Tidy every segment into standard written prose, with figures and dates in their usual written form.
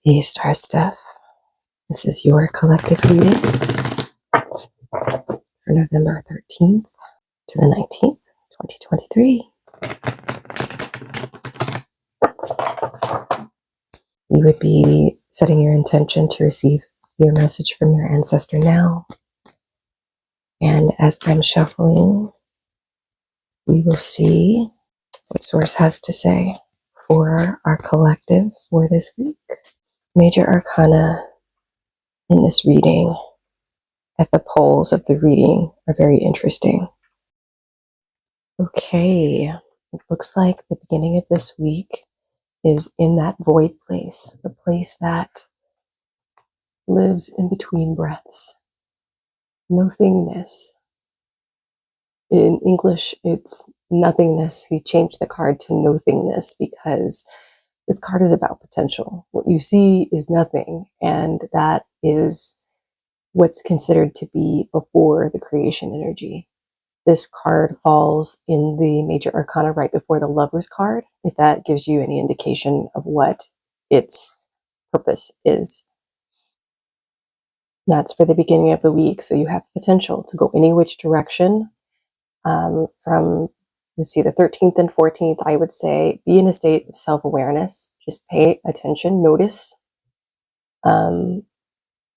Hey, Star Stuff. This is your collective reading for November 13th to the 19th, 2023. You would be setting your intention to receive your message from your ancestor now. And as I'm shuffling, we will see what Source has to say for our collective for this week. Major Arcana in this reading at the poles of the reading are very interesting. Okay, it looks like the beginning of this week is in that void place, the place that lives in between breaths, nothingness. In English, it's nothingness. We changed the card to nothingness because this card is about potential. What you see is nothing, and that is what's considered to be before the creation energy. This card falls in the Major Arcana right before the Lover's card, if that gives you any indication of what its purpose is. That's for the beginning of the week, so you have potential to go any which direction. From, let's see, the 13th and 14th, I would say be in a state of self-awareness. Just pay attention, notice, and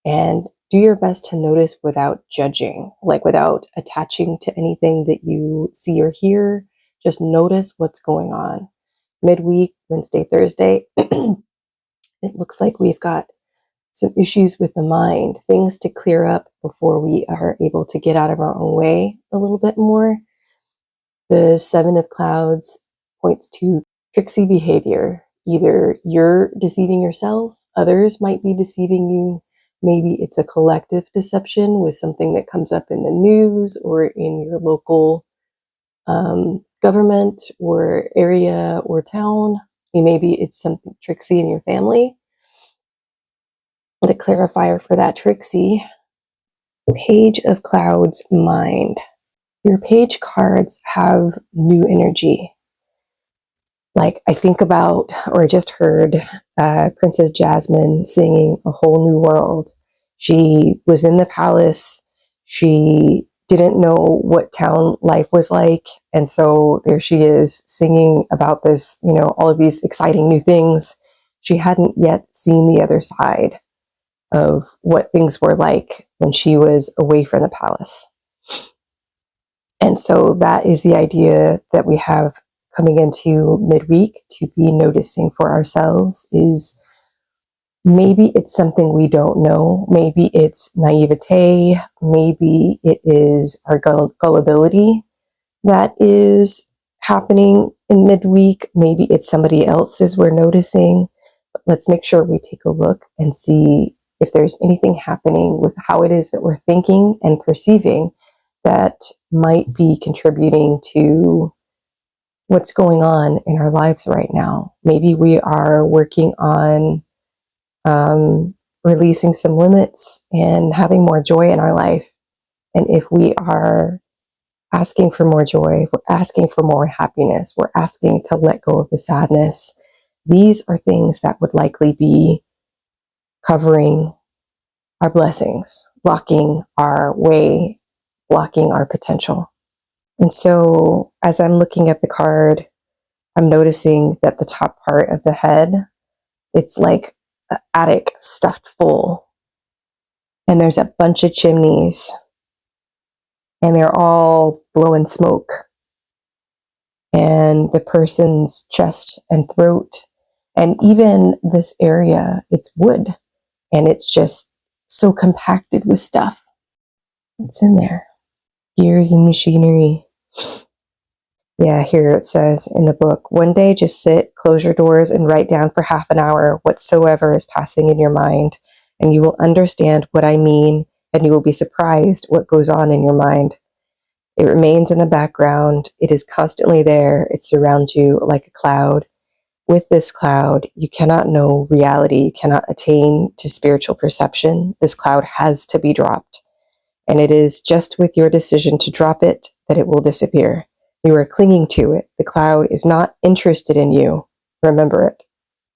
do your best to notice without judging, like without attaching to anything that you see or hear. Just notice what's going on. Midweek, Wednesday, Thursday, it looks like we've got some issues with the mind, things to clear up before we are able to get out of our own way a little bit more. The Seven of Clouds points to tricksy behavior. Either you're deceiving yourself, others might be deceiving you. Maybe it's a collective deception with something that comes up in the news or in your local government or area or town. Maybe it's something tricksy in your family. The clarifier for that tricksy, Page of Clouds, mind. Your page cards have new energy. Like I think about, or I just heard Princess Jasmine singing A Whole New World. She was in the palace. She didn't know what town life was like. And so there she is singing about this, all of these exciting new things. She hadn't yet seen the other side of what things were like when she was away from the palace. And so that is the idea that we have coming into midweek to be noticing for ourselves is maybe it's something we don't know. Maybe it's naivete. Maybe it is our gullibility that is happening in midweek. Maybe it's somebody else's we're noticing. But let's make sure we take a look and see if there's anything happening with how it is that we're thinking and perceiving that might be contributing to what's going on in our lives right now. Maybe we are working on releasing some limits and having more joy in our life. And if we are asking for more joy, we're asking for more happiness, we're asking to let go of the sadness, these are things that would likely be covering our blessings, blocking our way, blocking our potential. And so as I'm looking at the card, I'm noticing that the top part of the head, it's like an attic stuffed full. And there's a bunch of chimneys. And they're all blowing smoke. And the person's chest and throat, and even this area, it's wood. And it's just so compacted with stuff. What's in there? Gears and machinery. Yeah, here it says in the book, one day just sit, close your doors, and write down for half an hour whatsoever is passing in your mind, and you will understand what I mean, and you will be surprised what goes on in your mind. It remains in the background. It is constantly there. It surrounds you like a cloud. With this cloud, you cannot know reality. You cannot attain to spiritual perception. This cloud has to be dropped. And it is just with your decision to drop it that it will disappear. You are clinging to it. The cloud is not interested in you. Remember it.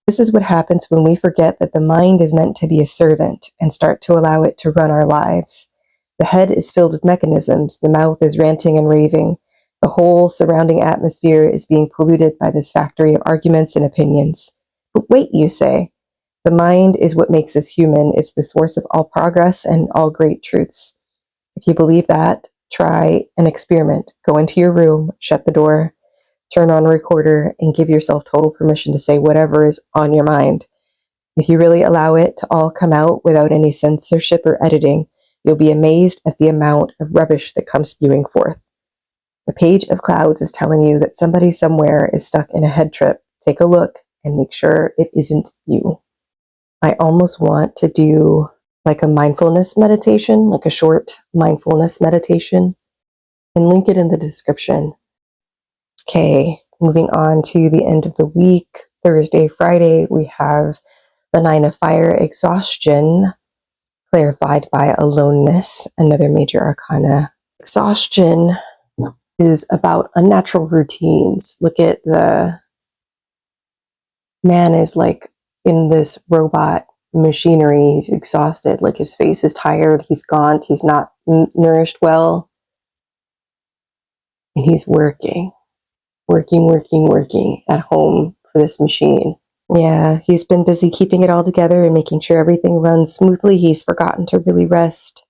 This is what happens when we forget that the mind is meant to be a servant and start to allow it to run our lives. The head is filled with mechanisms, the mouth is ranting and raving. The whole surrounding atmosphere is being polluted by this factory of arguments and opinions. But wait, you say. The mind is what makes us human. It's the source of all progress and all great truths. If you believe that, try an experiment. Go into your room, shut the door, turn on a recorder, and give yourself total permission to say whatever is on your mind. If you really allow it to all come out without any censorship or editing, you'll be amazed at the amount of rubbish that comes spewing forth. The page of clouds is telling you that somebody somewhere is stuck in a head trip. Take a look and make sure it isn't you. I almost want to do like a mindfulness meditation, like a short mindfulness meditation, and link it in the description. Okay, moving on to the end of the week, Thursday, Friday, we have the 9 of Fire, exhaustion, clarified by aloneness, another major arcana. Exhaustion is about unnatural routines. Look at the man is like in this robot machinery. He's exhausted, like his face is tired, he's gaunt, he's not nourished well, and he's working at home for this machine. Yeah, he's been busy keeping it all together and making sure everything runs smoothly. He's forgotten to really rest.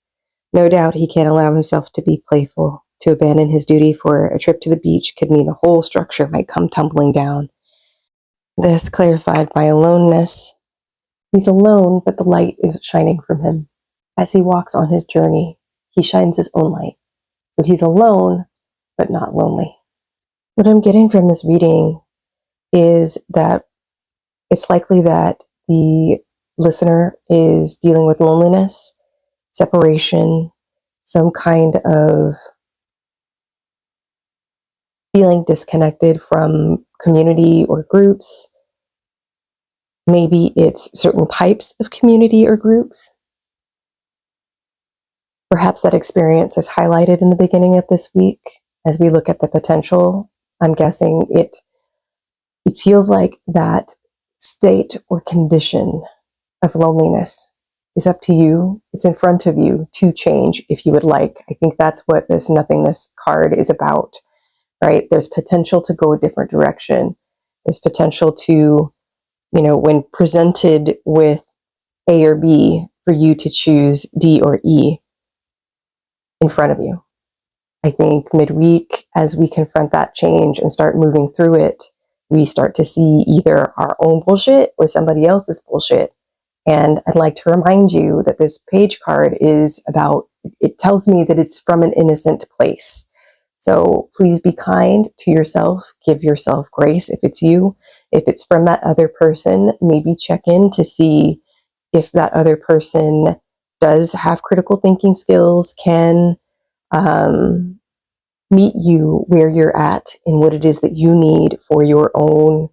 No doubt he can't allow himself to be playful. To abandon his duty for a trip to the beach could mean the whole structure might come tumbling down. This clarified by aloneness. He's alone, but the light is shining from him. As he walks on his journey, he shines his own light. So he's alone, but not lonely. What I'm getting from this reading is that it's likely that the listener is dealing with loneliness, separation, some kind of feeling disconnected from community or groups. Maybe it's certain types of community or groups. Perhaps that experience is highlighted in the beginning of this week. As we look at the potential, I'm guessing it feels like that state or condition of loneliness is up to you. It's in front of you to change if you would like. I think that's what this nothingness card is about, right? There's potential to go a different direction. There's potential to, when presented with A or B, for you to choose D or E in front of you. I think midweek, as we confront that change and start moving through it, we start to see either our own bullshit or somebody else's bullshit. And I'd like to remind you that this page card is about, it tells me that it's from an innocent place. So please be kind to yourself, give yourself grace if it's you. If it's from that other person, maybe check in to see if that other person does have critical thinking skills, can meet you where you're at and what it is that you need for your own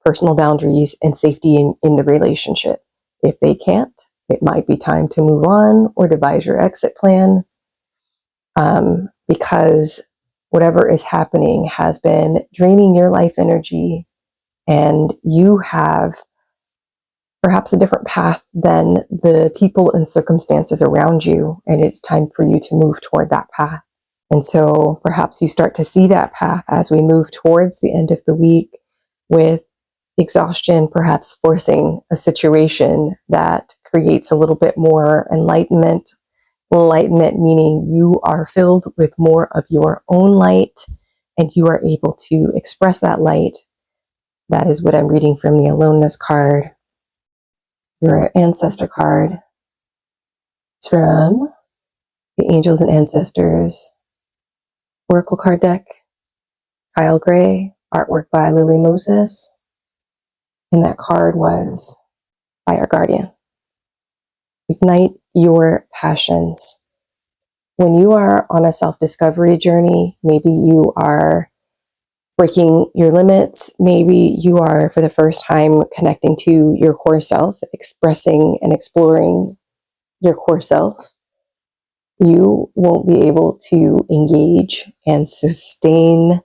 personal boundaries and safety in the relationship. If they can't, it might be time to move on or devise your exit plan, because whatever is happening has been draining your life energy, and you have perhaps a different path than the people and circumstances around you, and it's time for you to move toward that path. And so perhaps you start to see that path as we move towards the end of the week, with exhaustion perhaps forcing a situation that creates a little bit more enlightenment. Enlightenment meaning you are filled with more of your own light and you are able to express that light. That is what I'm reading from the aloneness card. Your ancestor card. It's from the Angels and Ancestors Oracle card deck. Kyle Gray, artwork by Lily Moses. And that card was Fire Guardian. Ignite your passions. When you are on a self-discovery journey, maybe you are breaking your limits, maybe you are for the first time connecting to your core self, expressing and exploring your core self, you won't be able to engage and sustain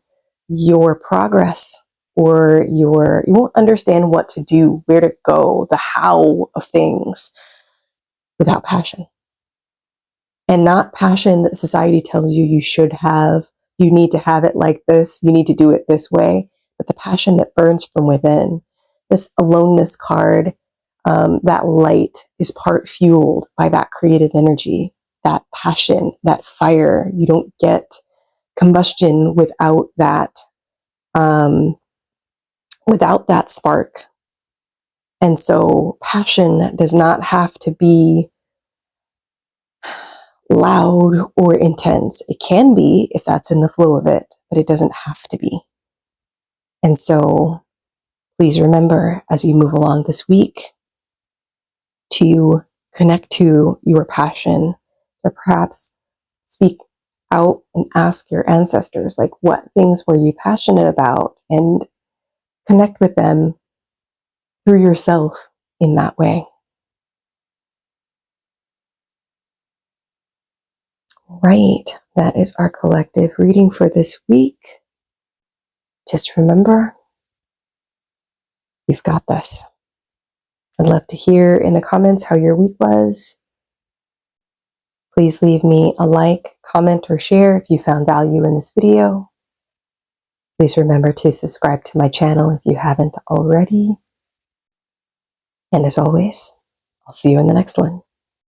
your progress or you won't understand what to do, where to go, the how of things without passion. And not passion that society tells you you should have, you need to have it like this, you need to do it this way, but the passion that burns from within. This aloneness card, that light is part fueled by that creative energy, that passion, that fire. You don't get combustion without that spark. And so passion does not have to be loud or intense. It can be if that's in the flow of it, but it doesn't have to be. And so please remember as you move along this week to connect to your passion, or perhaps speak out and ask your ancestors, like, what things were you passionate about, and connect with them through yourself in that way. Right, that is our collective reading for this week. Just remember, you've got this. I'd love to hear in the comments how your week was. Please leave me a like, comment, or share if you found value in this video. Please remember to subscribe to my channel if you haven't already. And as always, I'll see you in the next one.